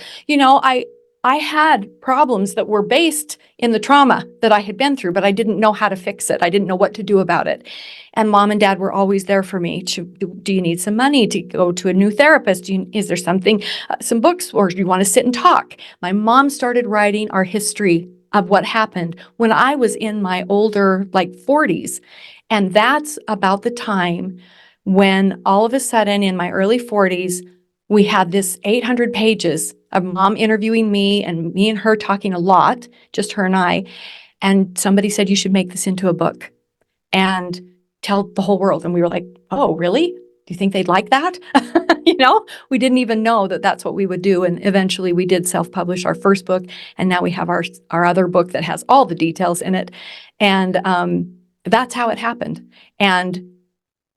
I had problems that were based in the trauma that I had been through, but I didn't know how to fix it. I didn't know what to do about it. And mom and dad were always there for me. Do you need some money to go to a new therapist? Is there something, some books, or do you want to sit and talk? My mom started writing our history of what happened when I was in my older, 40s. And that's about the time when all of a sudden in my early 40s, we had this 800 pages of mom interviewing me and her talking a lot, just her and I. And somebody said, you should make this into a book and tell the whole world. And we were like, oh, really? Do you think they'd like that? We didn't even know that that's what we would do. And eventually we did self-publish our first book. And now we have our other book that has all the details in it. And that's how it happened. And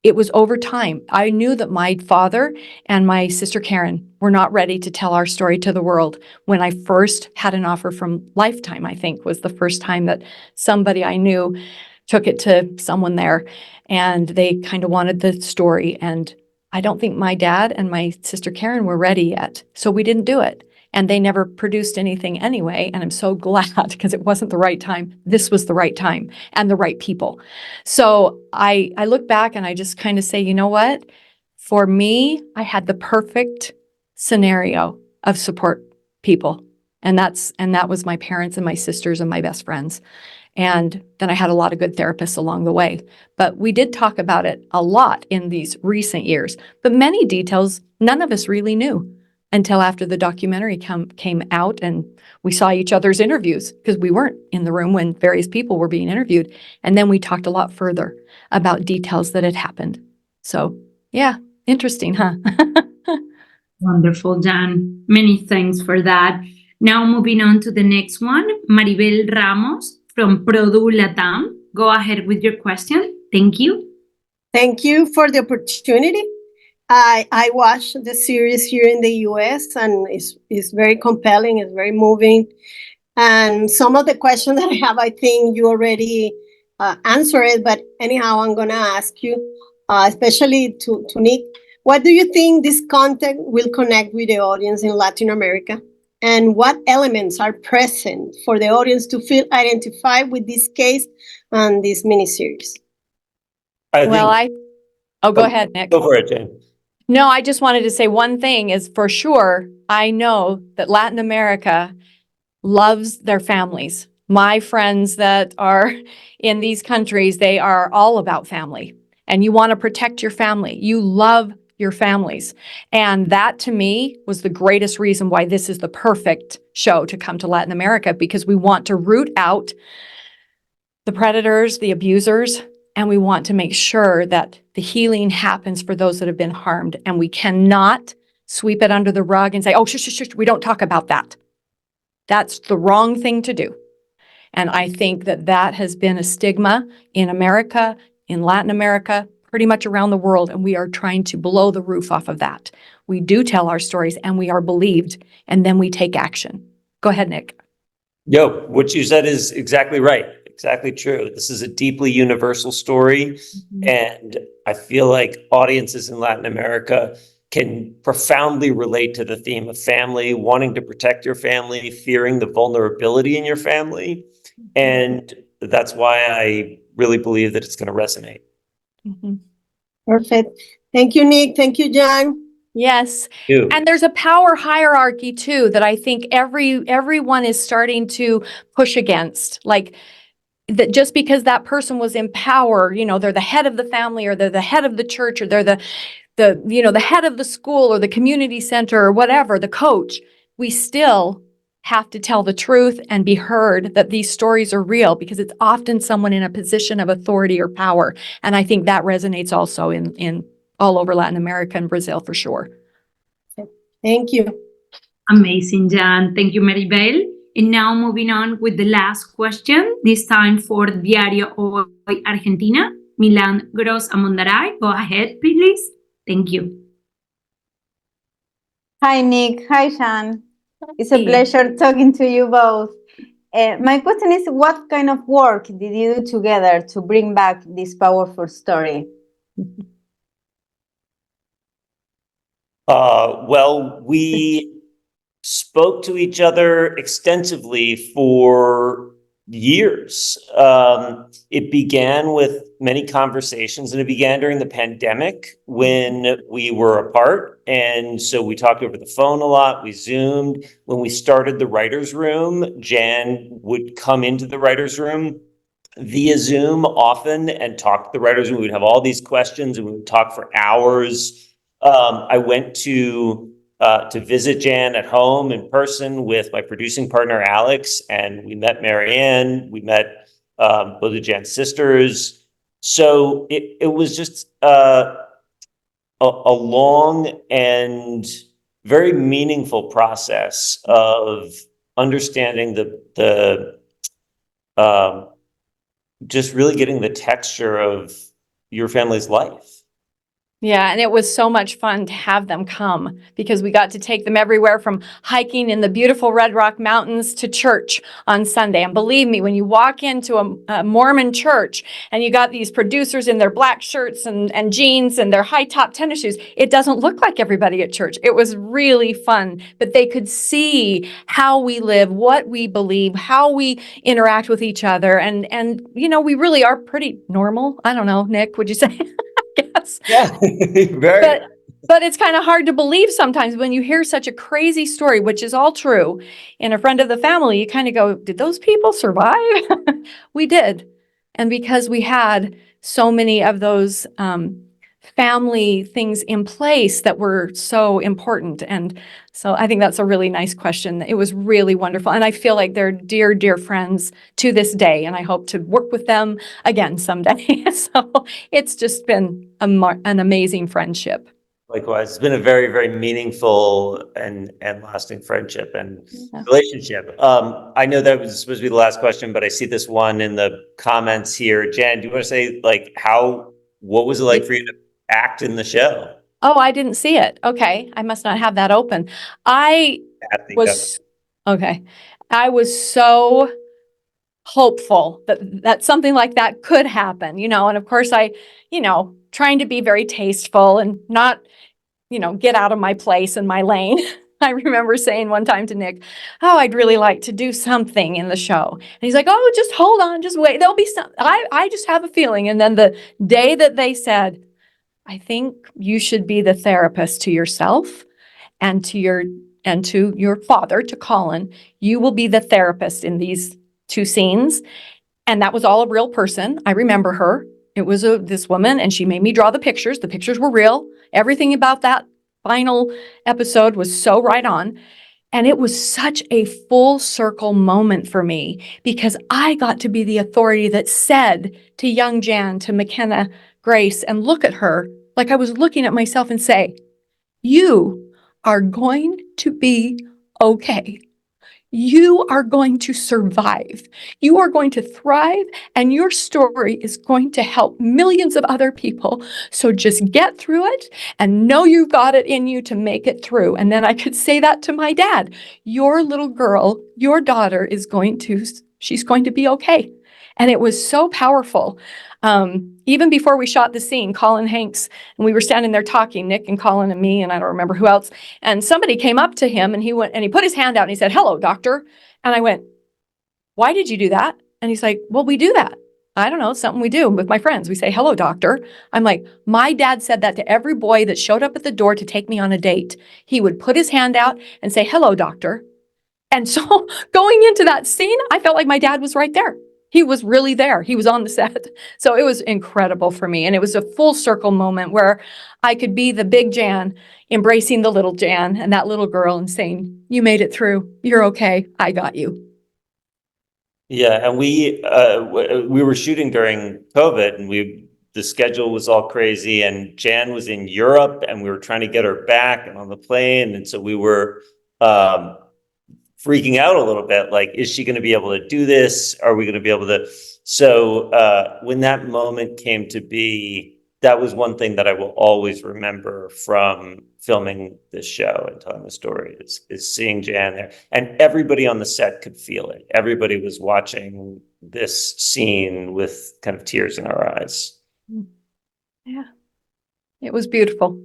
it was over time. I knew that my father and my sister Karen were not ready to tell our story to the world when I first had an offer from Lifetime, I think, was the first time that somebody I knew took it to someone there, and they kind of wanted the story. And I don't think my dad and my sister Karen were ready yet, so we didn't do it. And they never produced anything anyway. And I'm so glad, because it wasn't the right time. This was the right time and the right people. So I look back and I just kind of say, you know what? For me, I had the perfect scenario of support people. And that was my parents and my sisters and my best friends. And then I had a lot of good therapists along the way. But we did talk about it a lot in these recent years. But many details, none of us really knew until after the documentary came out and we saw each other's interviews, because we weren't in the room when various people were being interviewed. And then we talked a lot further about details that had happened. So, yeah, interesting, huh? Wonderful, Jan. Many thanks for that. Now moving on to the next one, Maribel Ramos from Produ Latam. Go ahead with your question. Thank you. Thank you for the opportunity. I watched the series here in the US, and it's very compelling, it's very moving. And some of the questions that I have, I think you already answered it, but anyhow, I'm going to ask you, especially to Nick, what do you think this content will connect with the audience in Latin America? And what elements are present for the audience to feel identified with this case and this miniseries? Go ahead, Nick. Go for it, Jane. No, I just wanted to say one thing is, for sure, I know that Latin America loves their families. My friends that are in these countries, they are all about family. And you want to protect your family. You love your families. And that, to me, was the greatest reason why this is the perfect show to come to Latin America, because we want to root out the predators, the abusers, and we want to make sure that the healing happens for those that have been harmed. And we cannot sweep it under the rug and say, oh, shush, we don't talk about that. That's the wrong thing to do. And I think that has been a stigma in America, in Latin America, pretty much around the world, and we are trying to blow the roof off of that. We do tell our stories, and we are believed, and then we take action. Go ahead, Nick. Yo, what you said is exactly right. Exactly true. This is a deeply universal story. And I feel like audiences in Latin America can profoundly relate to the theme of family, wanting to protect your family, fearing the vulnerability in your family. And that's why I really believe that it's going to resonate. Perfect. Thank you, Nick. Thank you, Jan. Yes. You. And there's a power hierarchy too that I think everyone is starting to push against. Like that just because that person was in power, you know, they're the head of the family, or they're the head of the church, or they're the head of the school or the community center or whatever, the coach, we still have to tell the truth and be heard that these stories are real, because it's often someone in a position of authority or power. And I think that resonates also in all over Latin America and Brazil for sure. Thank you. Amazing, Jan. Thank you, Maribel. And now moving on with the last question, this time for Diario Hoy Argentina, Milan Gross Amondaray. Go ahead, please. Thank you. Hi, Nick. Hi, Jan. It's a pleasure talking to you both. My question is, what kind of work did you do together to bring back this powerful story? Well, we spoke to each other extensively for years. It began with many conversations, and it began during the pandemic when we were apart. And so we talked over the phone a lot. We Zoomed. When we started the writer's room, Jan would come into the writer's room via Zoom often and talk to the writers, and we would have all these questions and we would talk for hours. I went to visit Jan at home in person with my producing partner, Alex, and we met Marianne. We met both of Jan's sisters. So it was just a long and very meaningful process of understanding the just really getting the texture of your family's life. Yeah, and it was so much fun to have them come, because we got to take them everywhere from hiking in the beautiful Red Rock Mountains to church on Sunday. And believe me, when you walk into a Mormon church and you got these producers in their black shirts and jeans and their high top tennis shoes, it doesn't look like everybody at church. It was really fun, but they could see how we live, what we believe, how we interact with each other. And you know, we really are pretty normal. I don't know, Nick, would you say? Yes. Yeah, very. But it's kind of hard to believe sometimes when you hear such a crazy story, which is all true, in a friend of the family, you kind of go, did those people survive? We did. And because we had so many of those family things in place that were so important. And so I think that's a really nice question. It was really wonderful. And I feel like they're dear, dear friends to this day. And I hope to work with them again someday. So it's just been an amazing friendship. Likewise, it's been a very, very meaningful and lasting friendship and relationship. I know that was supposed to be the last question, but I see this one in the comments here. Jan, do you want to say what was it like for you to act in the show? Oh, I didn't see it. Okay. I must not have that open. I was so hopeful that something like that could happen, you know, and of course trying to be very tasteful and not, get out of my place and my lane. I remember saying one time to Nick, oh, I'd really like to do something in the show. And he's like, oh, just hold on, just wait. There'll be some, I just have a feeling. And then the day that they said, I think you should be the therapist to yourself and to your father, to Colin, you will be the therapist in these two scenes. And that was all a real person. I remember her. It was this woman, and she made me draw the pictures. The pictures were real. Everything about that final episode was so right on. And it was such a full circle moment for me, because I got to be the authority that said to young Jan, to McKenna Grace, and look at her like I was looking at myself and say, you are going to be okay. You are going to survive. You are going to thrive, and your story is going to help millions of other people. So just get through it and know you've got it in you to make it through. And then I could say that to my dad. Your little girl, your daughter she's going to be okay. And it was so powerful. Even before we shot the scene, Colin Hanks, and we were standing there talking, Nick and Colin and me, and I don't remember who else. And somebody came up to him and he put his hand out and he said, "Hello, doctor." And I went, "Why did you do that?" And he's like, "Well, we do that. I don't know, something we do with my friends. We say, 'Hello, doctor.'" I'm like, my dad said that to every boy that showed up at the door to take me on a date. He would put his hand out and say, "Hello, doctor." And so going into that scene, I felt like my dad was right there. He was really there. He was on the set. So it was incredible for me. And it was a full circle moment where I could be the big Jan embracing the little Jan and that little girl and saying, "You made it through. You're okay. I got you." Yeah, and we were shooting during COVID, and the schedule was all crazy, and Jan was in Europe, and we were trying to get her back and on the plane, and so we were freaking out a little bit, like, is she going to be able to do this? Are we going to be able to? So when that moment came to be, that was one thing that I will always remember from filming this show and telling the story is seeing Jan there. And everybody on the set could feel it. Everybody was watching this scene with kind of tears in our eyes. Yeah, it was beautiful.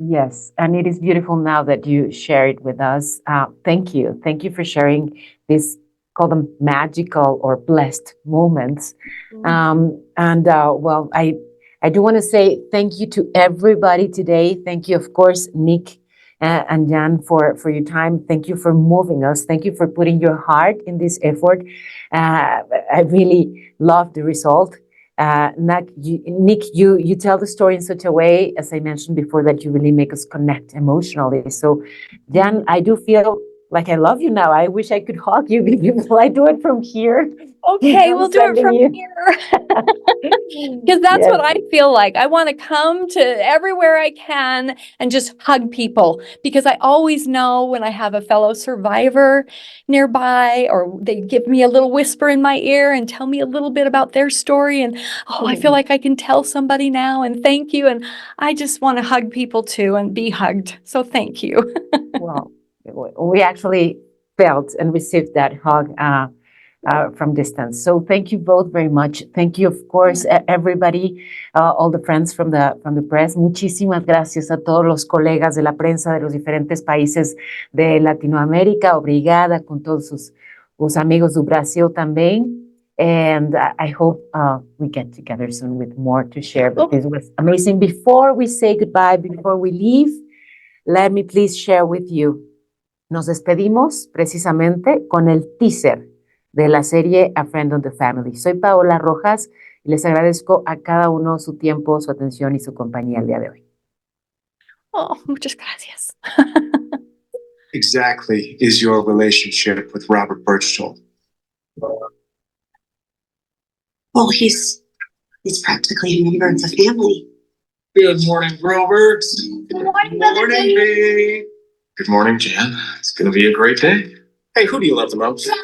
Yes, and it is beautiful now that you share it with us. Thank you. Thank you for sharing this, call them magical or blessed moments. Well, I do want to say thank you to everybody today. Thank you, of course, Nick and Jan, for your time. Thank you for moving us. Thank you for putting your heart in this effort. I really love the result. Nick, you tell the story in such a way, as I mentioned before, that you really make us connect emotionally. So, Jan, I do feel like I love you now. I wish I could hug you. Will I do it from here? Okay, we'll do it from here. Because that's Yes. what I feel like. I want to come to everywhere I can and just hug people, because I always know when I have a fellow survivor nearby, or they give me a little whisper in my ear and tell me a little bit about their story. And I feel like I can tell somebody now and thank you. And I just want to hug people too and be hugged. So thank you. Well, we actually felt and received that hug from distance. So thank you both very much. Thank you, of course, everybody, all the friends from the press. Muchísimas gracias a todos los colegas de la prensa de los diferentes países de Latinoamérica. Obrigada con todos os amigos do Brasil também. And I hope we get together soon with more to share. But this was amazing. Before we say goodbye, before we leave, let me please share with you. Nos despedimos precisamente con el teaser de la serie A Friend of the Family. Soy Paola Rojas y les agradezco a cada uno su tiempo, su atención y su compañía el día de hoy. Oh, muchas gracias. Exactly is your relationship with Robert Birchall? Well, he's practically a member of the family. Good morning, Roberts. Good morning, Good morning, babe. Good morning, Jan. It's going to be a great day. Hey, who do you love the most? Yeah.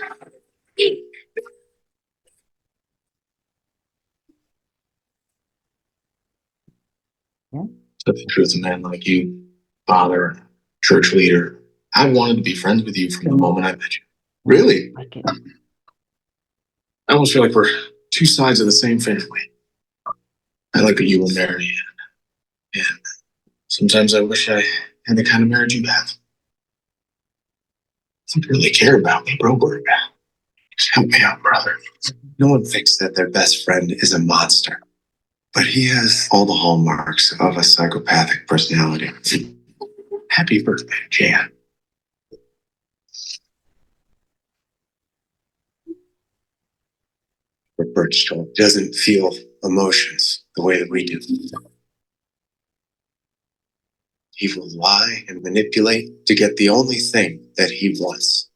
To the truth, a man like you, father, church leader, I wanted to be friends with you from the moment I met you. Really? I almost feel like we're two sides of the same family. I like that you were married, and sometimes I wish I had the kind of marriage you have. You really care about me, Broberg. Just help me out, brother. No one thinks that their best friend is a monster, but he has all the hallmarks of a psychopathic personality. Happy birthday, Jan. Birchall doesn't feel emotions the way that we do. He will lie and manipulate to get the only thing that he wants.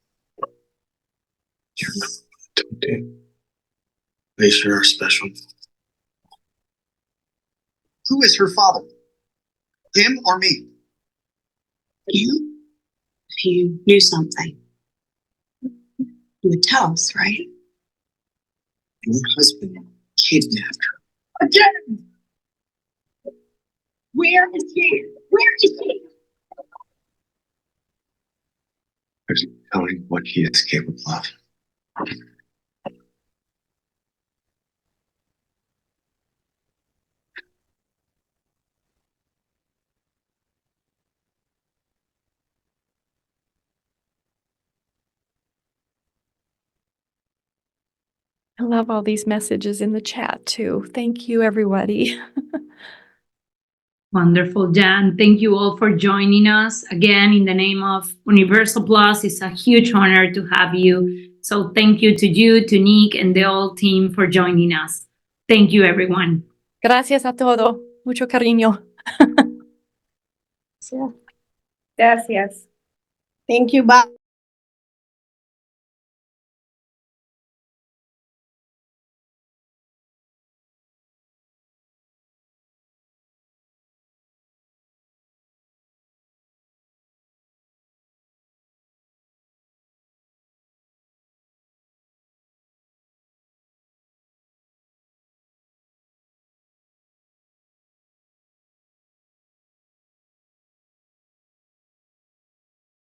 You remember what I told you? They sure are special. Who is her father? Him or me? You? You knew something. You would tell us, right? And your husband kidnapped her. Again! Where is he? Where is he? There's no telling what he is capable of. I love all these messages in the chat too. Thank you, everybody. Wonderful, Jan. Thank you all for joining us. Again, in the name of Universal Plus, it's a huge honor to have you. So thank you to you, to Nick, and the whole team for joining us. Thank you, everyone. Gracias a todos. Mucho cariño. Gracias. Thank you. Bye.